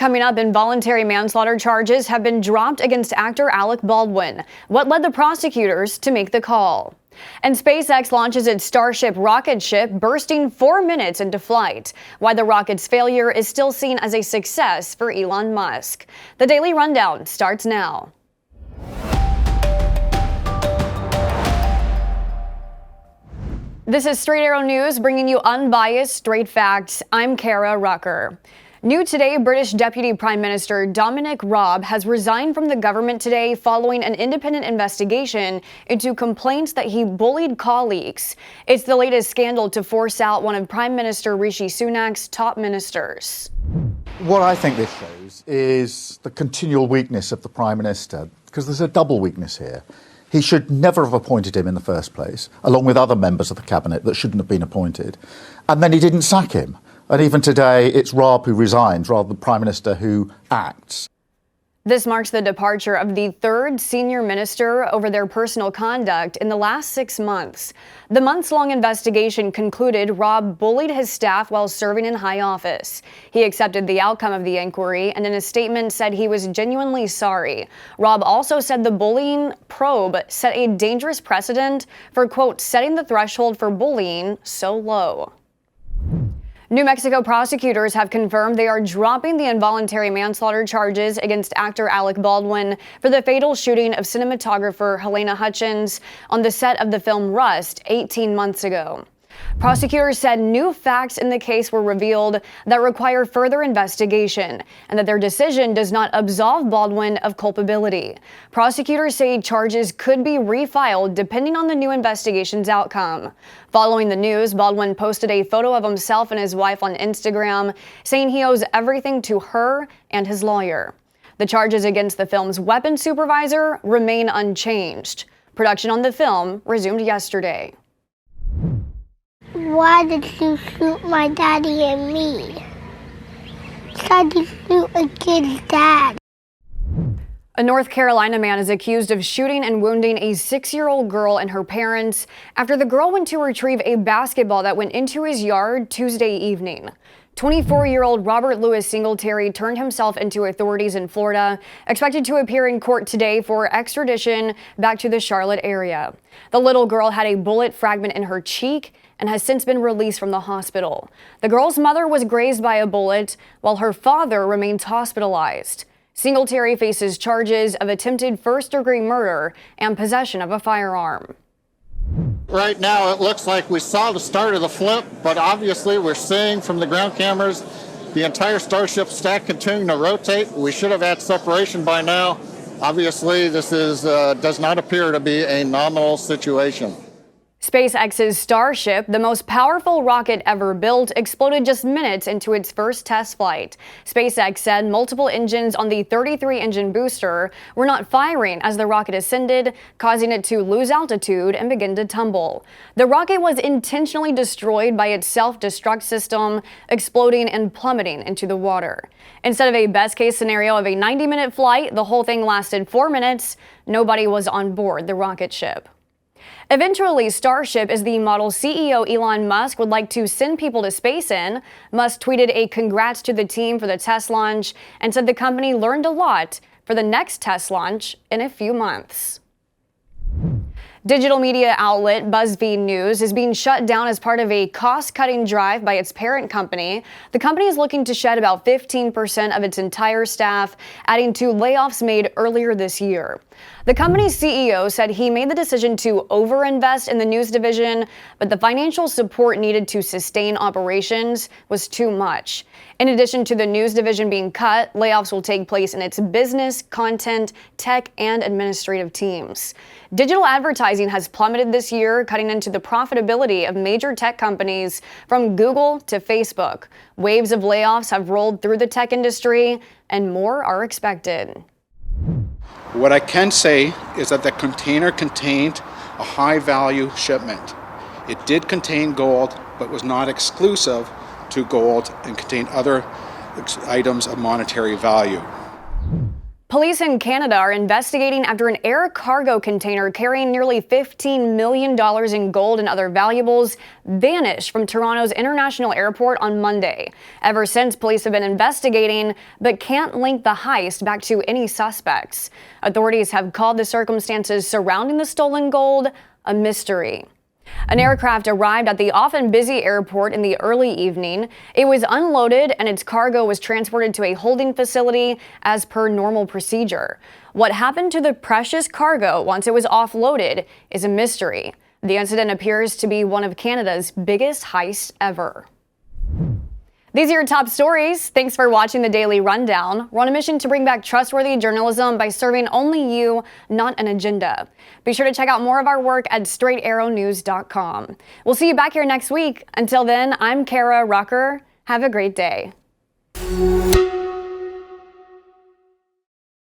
Coming up, involuntary manslaughter charges have been dropped against actor Alec Baldwin. What led the prosecutors to make the call? And SpaceX launches its Starship rocket ship, bursting 4 minutes into flight. Why the rocket's failure is still seen as a success for Elon Musk. The Daily Rundown starts now. This is Straight Arrow News, bringing you unbiased, straight facts. I'm Kara Rucker. New today, British Deputy Prime Minister Dominic Raab has resigned from the government today following an independent investigation into complaints that he bullied colleagues. It's the latest scandal to force out one of Prime Minister Rishi Sunak's top ministers. What I think this shows is the continual weakness of the Prime Minister, because there's a double weakness here. He should never have appointed him in the first place, along with other members of the cabinet that shouldn't have been appointed. And then he didn't sack him. And even today, it's Raab who resigns rather than the Prime Minister who acts. This marks the departure of the third senior minister over their personal conduct in the last 6 months. The months-long investigation concluded Raab bullied his staff while serving in high office. He accepted the outcome of the inquiry and in a statement said he was genuinely sorry. Raab also said the bullying probe set a dangerous precedent for, quote, setting the threshold for bullying so low. New Mexico prosecutors have confirmed they are dropping the involuntary manslaughter charges against actor Alec Baldwin for the fatal shooting of cinematographer Helena Hutchins on the set of the film Rust 18 months ago. Prosecutors said new facts in the case were revealed that require further investigation and that their decision does not absolve Baldwin of culpability. Prosecutors say charges could be refiled depending on the new investigation's outcome. Following the news, Baldwin posted a photo of himself and his wife on Instagram, saying he owes everything to her and his lawyer. The charges against the film's weapons supervisor remain unchanged. Production on the film resumed yesterday. Why did you shoot my daddy and me? Tried to shoot a kid's dad. A North Carolina man is accused of shooting and wounding a 6-year-old girl and her parents after the girl went to retrieve a basketball that went into his yard Tuesday evening. 24-year-old Robert Louis Singletary turned himself into authorities in Florida, expected to appear in court today for extradition back to the Charlotte area. The little girl had a bullet fragment in her cheek and has since been released from the hospital. The girl's mother was grazed by a bullet, while her father remains hospitalized. Singletary faces charges of attempted first-degree murder and possession of a firearm. Right now, it looks like we saw the start of the flip, but obviously we're seeing from the ground cameras the entire Starship stack continuing to rotate. We should have had separation by now. Obviously, this does not appear to be a nominal situation. SpaceX's Starship, the most powerful rocket ever built, exploded just minutes into its first test flight. SpaceX said multiple engines on the 33-engine booster were not firing as the rocket ascended, causing it to lose altitude and begin to tumble. The rocket was intentionally destroyed by its self-destruct system, exploding and plummeting into the water. Instead of a best-case scenario of a 90-minute flight, the whole thing lasted 4 minutes. Nobody was on board the rocket ship. Eventually, Starship is the model CEO Elon Musk would like to send people to space in. Musk tweeted a congrats to the team for the test launch and said the company learned a lot for the next test launch in a few months. Digital media outlet BuzzFeed News is being shut down as part of a cost-cutting drive by its parent company. The company is looking to shed about 15% of its entire staff, adding to layoffs made earlier this year. The company's CEO said he made the decision to overinvest in the news division, but the financial support needed to sustain operations was too much. In addition to the news division being cut, layoffs will take place in its business, content, tech, and administrative teams. Digital advertising has plummeted this year, cutting into the profitability of major tech companies from Google to Facebook. Waves of layoffs have rolled through the tech industry, and more are expected. What I can say is that the container contained a high-value shipment. It did contain gold, but was not exclusive to gold and contained other items of monetary value. Police in Canada are investigating after an air cargo container carrying nearly $15 million in gold and other valuables vanished from Toronto's International Airport on Monday. Ever since, police have been investigating but can't link the heist back to any suspects. Authorities have called the circumstances surrounding the stolen gold a mystery. An aircraft arrived at the often busy airport in the early evening. It was unloaded and its cargo was transported to a holding facility as per normal procedure. What happened to the precious cargo once it was offloaded is a mystery. The incident appears to be one of Canada's biggest heists ever. These are your top stories. Thanks for watching the Daily Rundown. We're on a mission to bring back trustworthy journalism by serving only you, not an agenda. Be sure to check out more of our work at straightarrownews.com. We'll see you back here next week. Until then, I'm Kara Rucker. Have a great day.